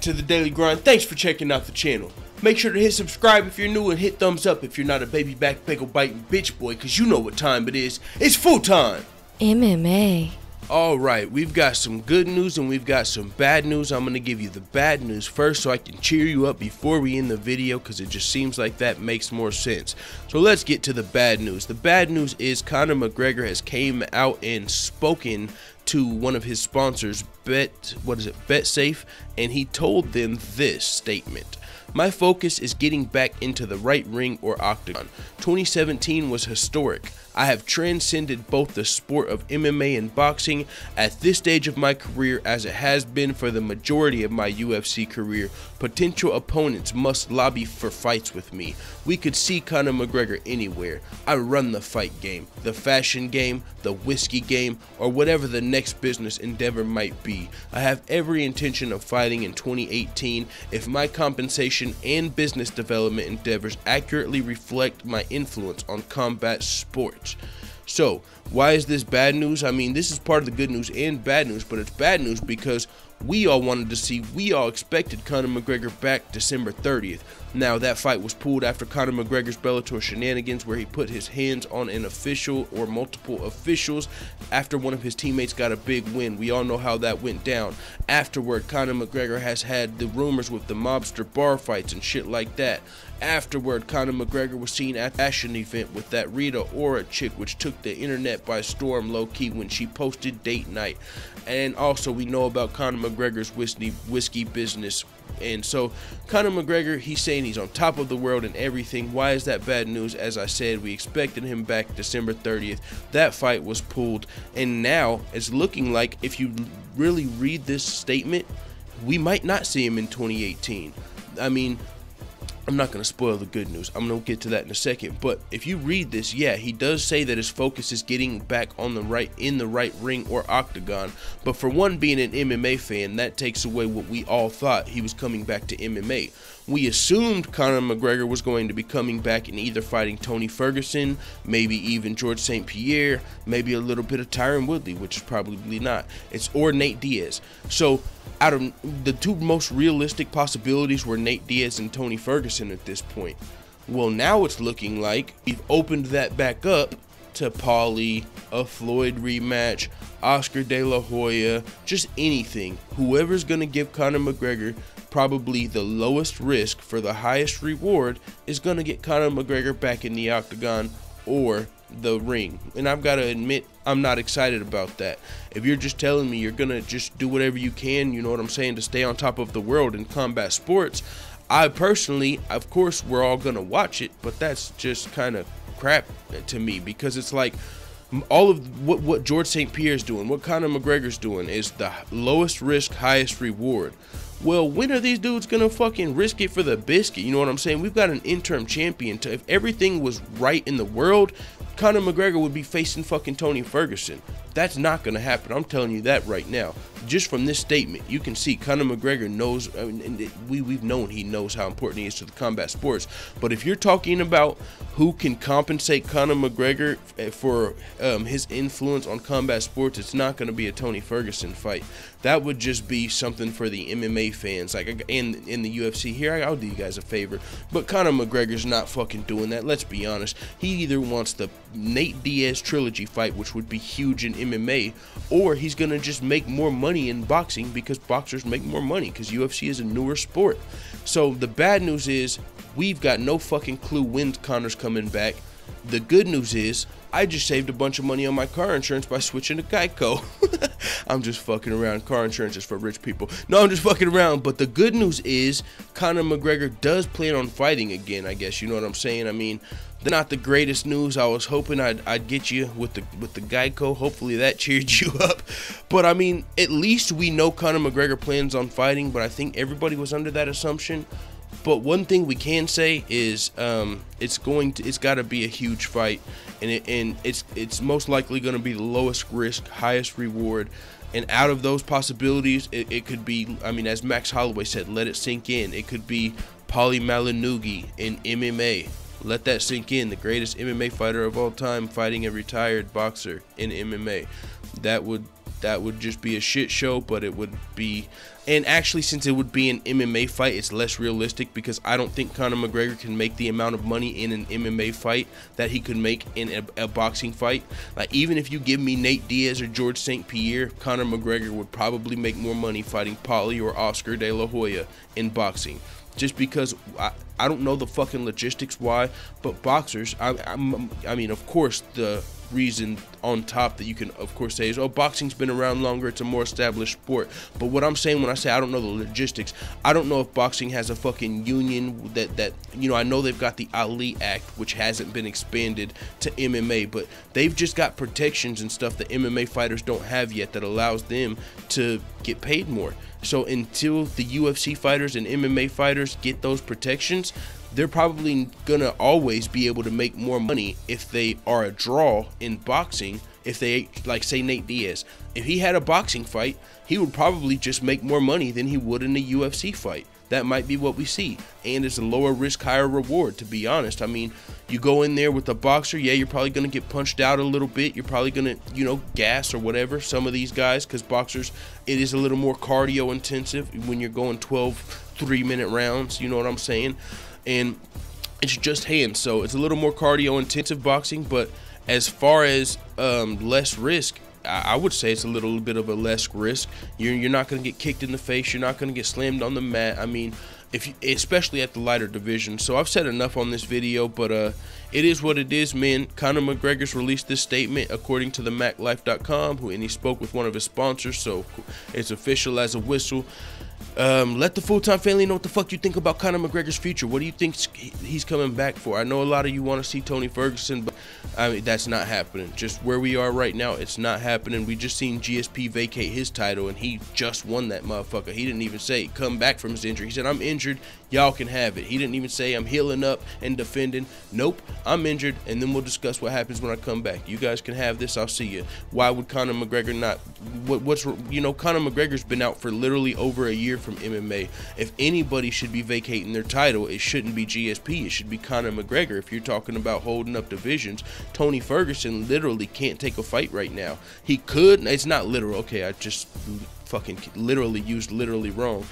back to the Daily Grind. Thanks for checking out the channel. Make sure to hit subscribe if you're new and hit thumbs up if you're not a baby back bagel biting bitch boy, cause you know what time it is. It's full time. MMA. Alright, we've got some good news and we've got some bad news. I'm going to give you the bad news first so I can cheer you up before we end the video, because it just seems like that makes more sense. So let's get to the bad news. The bad news is Conor McGregor has came out and spoken to one of his sponsors, BetSafe, and he told them this statement. My focus is getting back into the right ring or octagon. 2017 was historic. I have transcended both the sport of MMA and boxing at this stage of my career, as it has been for the majority of my UFC career. Potential opponents must lobby for fights with me. We could see Conor McGregor anywhere. I run the fight game, the fashion game, the whiskey game, or whatever the next business endeavor might be. I have every intention of fighting in 2018 if my compensation and business development endeavors accurately reflect my influence on combat sports. So, why is this bad news? I mean, this is part of the good news and bad news, but it's bad news because we all expected Conor McGregor back December 30th. Now, that fight was pulled after Conor McGregor's Bellator shenanigans, where he put his hands on an official or multiple officials after one of his teammates got a big win. We all know how that went down. Afterward, Conor McGregor has had the rumors with the mobster bar fights and shit like that. Afterward, Conor McGregor was seen at a fashion event with that Rita Ora chick, which took the internet by storm low-key when she posted date night. And also, we know about Conor McGregor's whiskey business. And so, Conor McGregor, he's saying he's on top of the world and everything. Why is that bad news? As I said, we expected him back December 30th. That fight was pulled. And now, it's looking like, if you really read this statement, we might not see him in 2018. I mean, I'm not going to spoil the good news. I'm going to get to that in a second. But if you read this, yeah, he does say that his focus is getting back in the right ring or octagon. But for one, being an MMA fan, that takes away what we all thought he was coming back to MMA. We assumed Conor McGregor was going to be coming back and either fighting Tony Ferguson, maybe even George St. Pierre, maybe a little bit of Tyron Woodley, which is probably not. Or Nate Diaz. So, out of the two most realistic possibilities were Nate Diaz and Tony Ferguson at this point. Well, now it's looking like we've opened that back up to Paulie, a Floyd rematch, Oscar De La Hoya, just anything. Whoever's going to give Conor McGregor probably the lowest risk for the highest reward is going to get Conor McGregor back in the octagon or the ring. And I've got to admit, I'm not excited about that. If you're just telling me you're gonna just do whatever you can, you know what I'm saying, to stay on top of the world in combat sports, I personally, of course, we're all gonna watch it, but that's just kind of crap to me, because it's like all of what George St. Pierre's doing, what Conor McGregor's doing is the lowest risk, highest reward. Well, when are these dudes gonna fucking risk it for the biscuit? You know what I'm saying? We've got an interim champion. If everything was right in the world, Conor McGregor would be facing fucking Tony Ferguson. That's not gonna happen. I'm telling you that right now. Just from this statement, you can see Conor McGregor knows. I mean, we've known he knows how important he is to the combat sports. But if you're talking about who can compensate Conor McGregor for his influence on combat sports, it's not going to be a Tony Ferguson fight. That would just be something for the MMA fans, like in the UFC. Here, I'll do you guys a favor, but Conor McGregor's not fucking doing that. Let's be honest. He either wants the Nate Diaz trilogy fight, which would be huge in MMA, or he's gonna just make more money in boxing, because boxers make more money, because UFC is a newer sport. So the bad news is we've got no fucking clue when Conor's coming back. The good news is I just saved a bunch of money on my car insurance by switching to Geico. I'm just fucking around. Car insurance is for rich people. No, I'm just fucking around. But the good news is Conor McGregor does plan on fighting again, I guess. You know what I'm saying? I mean, they're not the greatest news. I was hoping I'd get you with the Geico. Hopefully that cheered you up. But I mean, at least we know Conor McGregor plans on fighting. But I think everybody was under that assumption. But one thing we can say is it's got to be a huge fight, and it's most likely going to be the lowest risk, highest reward. And out of those possibilities, it could be, I mean, as Max Holloway said, let it sink in. It could be Paulie Malignaggi in MMA. Let that sink in. The greatest MMA fighter of all time fighting a retired boxer in MMA. That would That would just be a shit show, but it would be, and actually since it would be an MMA fight, it's less realistic because I don't think Conor McGregor can make the amount of money in an MMA fight that he could make in a boxing fight. Like, even if you give me Nate Diaz or George St. Pierre, Conor McGregor would probably make more money fighting Paulie or Oscar De La Hoya in boxing. Just because I don't know the fucking logistics why, but boxers, I mean, of course, the reason on top that you can of course say is, oh, boxing's been around longer, it's a more established sport. But what I'm saying when I say I don't know the logistics, I don't know if boxing has a fucking union that you know, I know they've got the Ali Act, which hasn't been expanded to MMA, but they've just got protections and stuff that MMA fighters don't have yet that allows them to get paid more. So until the UFC fighters and MMA fighters get those protections, they're probably gonna always be able to make more money if they are a draw in boxing. If they, like, say Nate Diaz, if he had a boxing fight, he would probably just make more money than he would in a UFC fight. That might be what we see, and it's a lower risk, higher reward, to be honest. I mean, you go in there with a boxer, yeah, you're probably gonna get punched out a little bit, you're probably gonna, you know, gas or whatever, some of these guys, because boxers, it is a little more cardio intensive when you're going 12 3-minute rounds, you know what I'm saying? And it's just hands, so it's a little more cardio intensive boxing. But as far as less risk, I would say it's a little bit of a less risk. You're not going to get kicked in the face, you're not going to get slammed on the mat. I mean, especially at the lighter division. So I've said enough on this video, but it is what it is, man. Conor McGregor's released this statement according to the MacLife.com, and he spoke with one of his sponsors, so it's official as a whistle. Let the full-time family know what the fuck you think about Conor McGregor's future. What do you think he's coming back for? I know a lot of you want to see Tony Ferguson, but I mean, that's not happening. Just where we are right now, it's not happening. We just seen GSP vacate his title, and he just won that motherfucker. He didn't even say come back from his injury. He said, I'm injured, y'all can have it. He didn't even say I'm healing up and defending. Nope, I'm injured, and then we'll discuss what happens when I come back. You guys can have this, I'll see you. Why would Conor McGregor not? What's, you know, Conor McGregor's been out for literally over a year from MMA. If anybody should be vacating their title, it shouldn't be GSP, it should be Conor McGregor. If you're talking about holding up divisions, Tony Ferguson literally can't take a fight right now. He could, it's not literal, okay, I just fucking literally used literally wrong.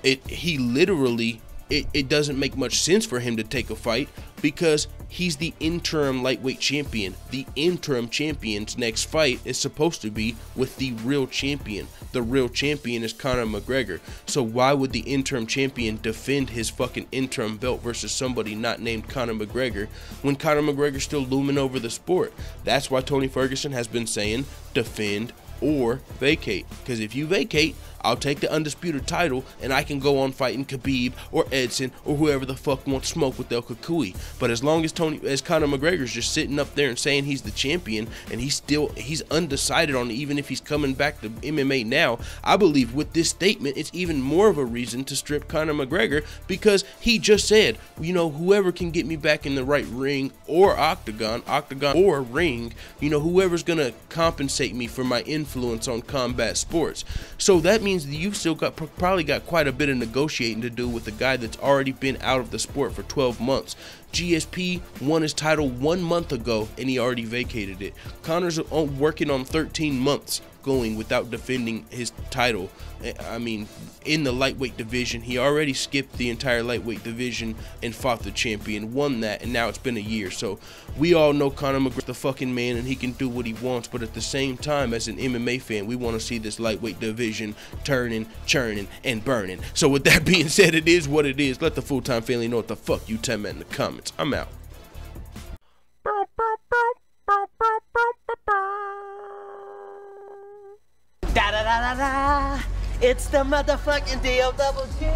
He literally, it doesn't make much sense for him to take a fight because he's the interim lightweight champion. The interim champion's next fight is supposed to be with the real champion. The real champion is Conor McGregor. So why would the interim champion defend his fucking interim belt versus somebody not named Conor McGregor when Conor McGregor's still looming over the sport? That's why Tony Ferguson has been saying defend or vacate, because if you vacate, I'll take the undisputed title and I can go on fighting Khabib or Edson or whoever the fuck wants smoke with El Kukui. But as long as Conor McGregor's just sitting up there and saying he's the champion and he's undecided on even if he's coming back to MMA now, I believe with this statement it's even more of a reason to strip Conor McGregor, because he just said, you know, whoever can get me back in the right ring or octagon or ring, you know, whoever's gonna compensate me for my influence on combat sports. So that means that you've still probably got quite a bit of negotiating to do with a guy that's already been out of the sport for 12 months. GSP won his title 1 month ago and he already vacated it. Conor's working on 13 months going without defending his title. I mean, in the lightweight division, he already skipped the entire lightweight division and fought the champion, won that, and now it's been a year. So we all know Conor McGregor's the fucking man and he can do what he wants, but at the same time, as an MMA fan, we want to see this lightweight division turning, churning, and burning. So with that being said, it is what it is. Let the full-time family know what the fuck you tell me in the comments. I'm out. Da da da da da. It's the motherfucking DOWG.